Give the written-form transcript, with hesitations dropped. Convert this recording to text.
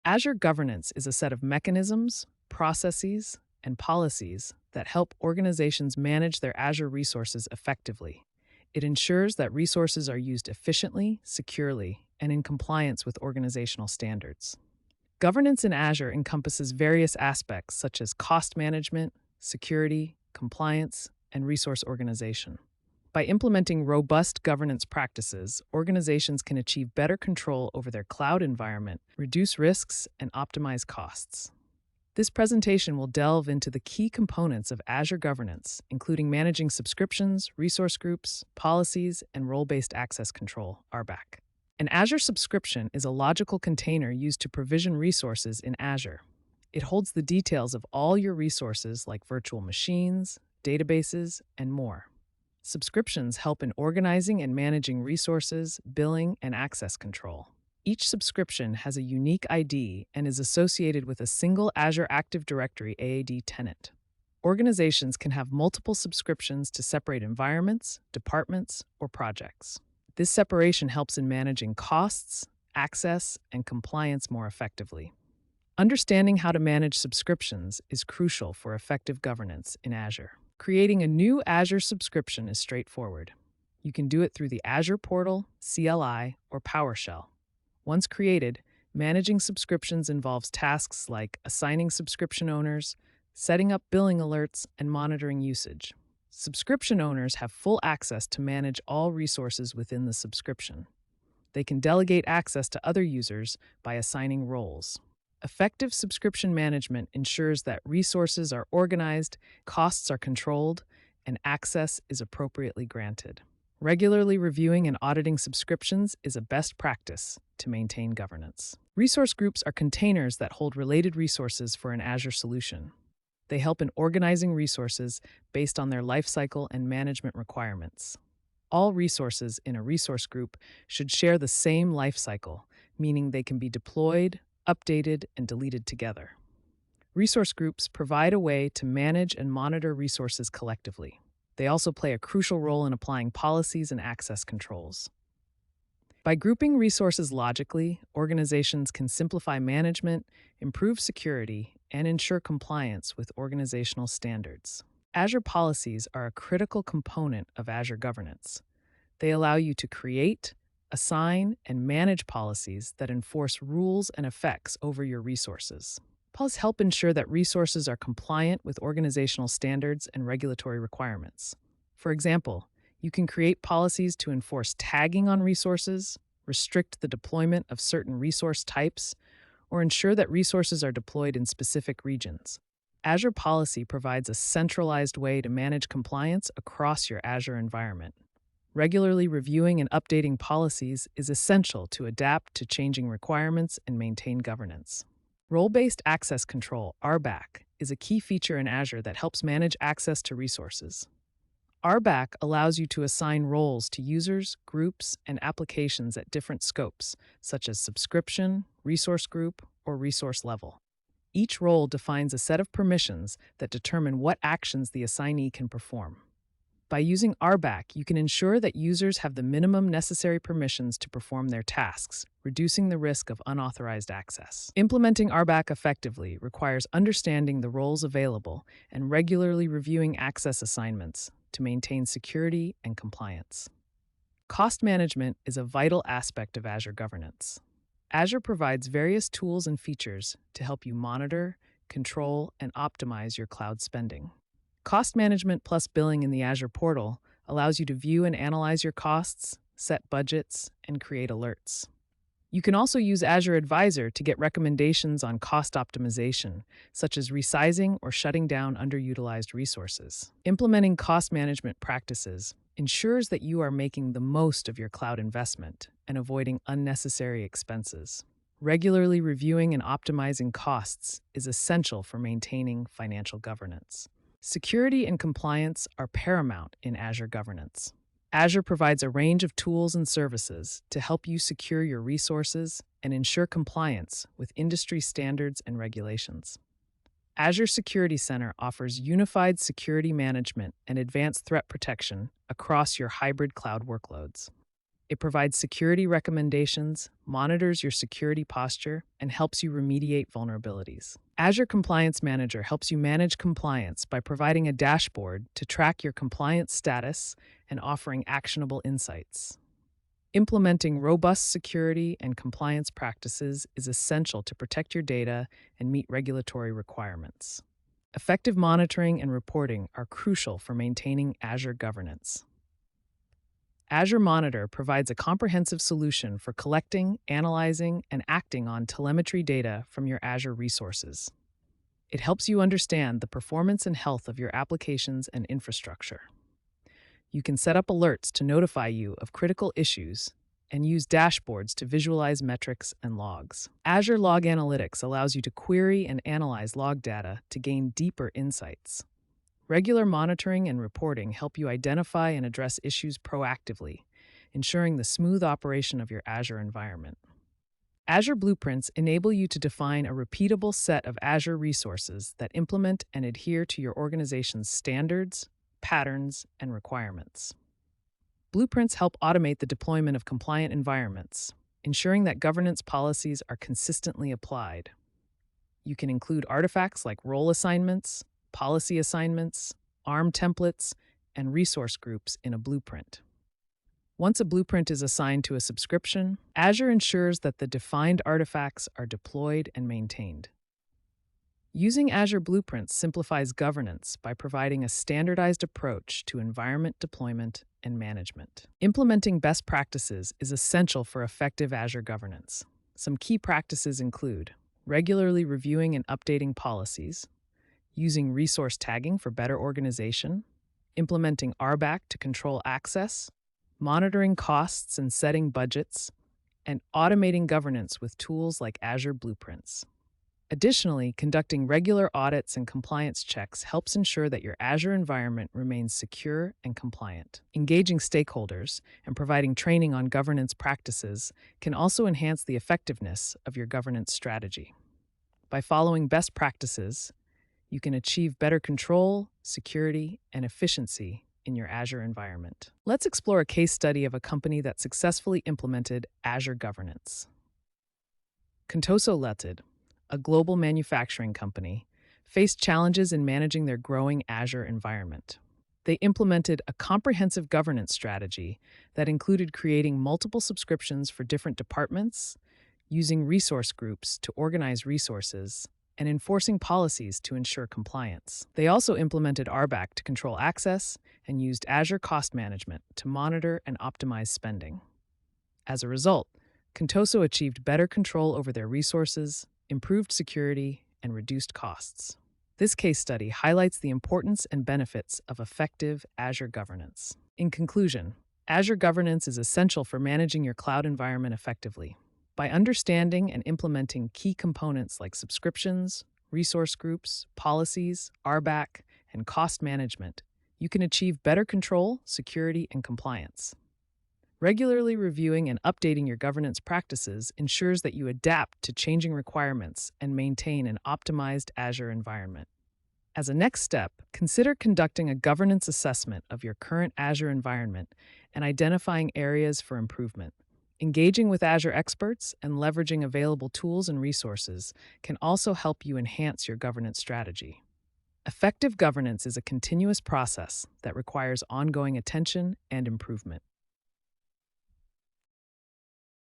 Azure governance is a set of mechanisms, processes, and policies that help organizations manage their Azure resources effectively. It ensures that resources are used efficiently, securely, and in compliance with organizational standards. Governance in Azure encompasses various aspects such as cost management, security, compliance, and resource organization. By implementing robust governance practices, organizations can achieve better control over their cloud environment, reduce risks, and optimize costs. This presentation will delve into the key components of Azure governance, including managing subscriptions, resource groups, policies, and role-based access control, RBAC. An Azure subscription is a logical container used to provision resources in Azure. It holds the details of all your resources like virtual machines, databases, and more. Subscriptions help in organizing and managing resources, billing, and access control. Each subscription has a unique ID and is associated with a single Azure Active Directory AAD tenant. Organizations can have multiple subscriptions to separate environments, departments, or projects. This separation helps in managing costs, access, and compliance more effectively. Understanding how to manage subscriptions is crucial for effective governance in Azure. Creating a new Azure subscription is straightforward. You can do it through the Azure portal, CLI, or PowerShell. Once created, managing subscriptions involves tasks like assigning subscription owners, setting up billing alerts, and monitoring usage. Subscription owners have full access to manage all resources within the subscription. They can delegate access to other users by assigning roles. Effective subscription management ensures that resources are organized, costs are controlled, and access is appropriately granted. Regularly reviewing and auditing subscriptions is a best practice to maintain governance. Resource groups are containers that hold related resources for an Azure solution. They help in organizing resources based on their lifecycle and management requirements. All resources in a resource group should share the same lifecycle, meaning they can be deployed, updated, and deleted together. Resource groups provide a way to manage and monitor resources collectively. They also play a crucial role in applying policies and access controls. By grouping resources logically, organizations can simplify management, improve security, and ensure compliance with organizational standards. Azure policies are a critical component of Azure governance. They allow you to create, assign, and manage policies that enforce rules and effects over your resources. Policies help ensure that resources are compliant with organizational standards and regulatory requirements. For example, you can create policies to enforce tagging on resources, restrict the deployment of certain resource types, or ensure that resources are deployed in specific regions. Azure Policy provides a centralized way to manage compliance across your Azure environment. Regularly reviewing and updating policies is essential to adapt to changing requirements and maintain governance. Role-based access control, RBAC, is a key feature in Azure that helps manage access to resources. RBAC allows you to assign roles to users, groups, and applications at different scopes, such as subscription, resource group, or resource level. Each role defines a set of permissions that determine what actions the assignee can perform. By using RBAC, you can ensure that users have the minimum necessary permissions to perform their tasks, reducing the risk of unauthorized access. Implementing RBAC effectively requires understanding the roles available and regularly reviewing access assignments to maintain security and compliance. Cost management is a vital aspect of Azure governance. Azure provides various tools and features to help you monitor, control, and optimize your cloud spending. Cost management plus billing in the Azure portal allows you to view and analyze your costs, set budgets, and create alerts. You can also use Azure Advisor to get recommendations on cost optimization, such as resizing or shutting down underutilized resources. Implementing cost management practices ensures that you are making the most of your cloud investment and avoiding unnecessary expenses. Regularly reviewing and optimizing costs is essential for maintaining financial governance. Security and compliance are paramount in Azure governance. Azure provides a range of tools and services to help you secure your resources and ensure compliance with industry standards and regulations. Azure Security Center offers unified security management and advanced threat protection across your hybrid cloud workloads. It provides security recommendations, monitors your security posture, and helps you remediate vulnerabilities. Azure Compliance Manager helps you manage compliance by providing a dashboard to track your compliance status and offering actionable insights. Implementing robust security and compliance practices is essential to protect your data and meet regulatory requirements. Effective monitoring and reporting are crucial for maintaining Azure governance. Azure Monitor provides a comprehensive solution for collecting, analyzing, and acting on telemetry data from your Azure resources. It helps you understand the performance and health of your applications and infrastructure. You can set up alerts to notify you of critical issues and use dashboards to visualize metrics and logs. Azure Log Analytics allows you to query and analyze log data to gain deeper insights. Regular monitoring and reporting help you identify and address issues proactively, ensuring the smooth operation of your Azure environment. Azure Blueprints enable you to define a repeatable set of Azure resources that implement and adhere to your organization's standards, patterns, and requirements. Blueprints help automate the deployment of compliant environments, ensuring that governance policies are consistently applied. You can include artifacts like role assignments, policy assignments, ARM templates, and resource groups in a blueprint. Once a blueprint is assigned to a subscription, Azure ensures that the defined artifacts are deployed and maintained. Using Azure Blueprints simplifies governance by providing a standardized approach to environment deployment and management. Implementing best practices is essential for effective Azure governance. Some key practices include regularly reviewing and updating policies, using resource tagging for better organization, implementing RBAC to control access, monitoring costs and setting budgets, and automating governance with tools like Azure Blueprints. Additionally, conducting regular audits and compliance checks helps ensure that your Azure environment remains secure and compliant. Engaging stakeholders and providing training on governance practices can also enhance the effectiveness of your governance strategy. By following best practices, you can achieve better control, security, and efficiency in your Azure environment. Let's explore a case study of a company that successfully implemented Azure governance. Contoso Ltd, a global manufacturing company, faced challenges in managing their growing Azure environment. They implemented a comprehensive governance strategy that included creating multiple subscriptions for different departments, using resource groups to organize resources, and enforcing policies to ensure compliance. They also implemented RBAC to control access and used Azure Cost Management to monitor and optimize spending. As a result, Contoso achieved better control over their resources, improved security, and reduced costs. This case study highlights the importance and benefits of effective Azure governance. In conclusion, Azure governance is essential for managing your cloud environment effectively. By understanding and implementing key components like subscriptions, resource groups, policies, RBAC, and cost management, you can achieve better control, security, and compliance. Regularly reviewing and updating your governance practices ensures that you adapt to changing requirements and maintain an optimized Azure environment. As a next step, consider conducting a governance assessment of your current Azure environment and identifying areas for improvement. Engaging with Azure experts and leveraging available tools and resources can also help you enhance your governance strategy. Effective governance is a continuous process that requires ongoing attention and improvement.